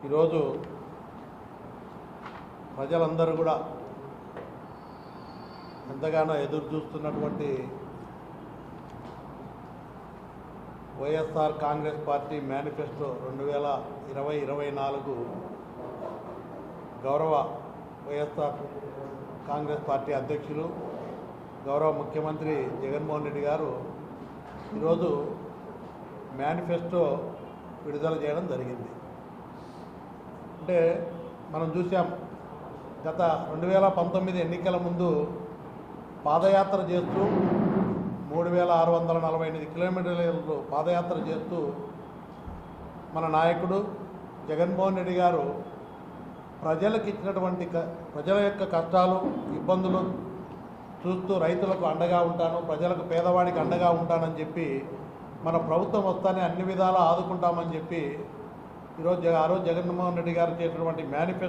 ఈరోజు ప్రజలందరూ కూడా ఎంతగానో ఎదురు చూస్తున్నటువంటి వైఎస్ఆర్ కాంగ్రెస్ పార్టీ మేనిఫెస్టో 2020-24 గౌరవ వైఎస్ఆర్ కాంగ్రెస్ పార్టీ అధ్యక్షులు గౌరవ ముఖ్యమంత్రి జగన్మోహన్ రెడ్డి గారు ఈరోజు మేనిఫెస్టో విడుదల చేయడం జరిగింది. అంటే మనం చూసాం, గత 2019 ఎన్నికల ముందు పాదయాత్ర చేస్తూ 3648 కిలోమీటర్లు పాదయాత్ర చేస్తూ మన నాయకుడు జగన్మోహన్ రెడ్డి గారు ప్రజలకు ఇచ్చినటువంటి ప్రజల యొక్క కష్టాలు ఇబ్బందులు చూస్తూ రైతులకు అండగా ఉంటాను, ప్రజలకు పేదవాడికి అండగా ఉంటానని చెప్పి మన ప్రభుత్వం వస్తానే అన్ని విధాలా ఆదుకుంటామని చెప్పి ఈరోజు జగన్మోహన్ రెడ్డి గారు చేసినటువంటి మేనిఫెస్టో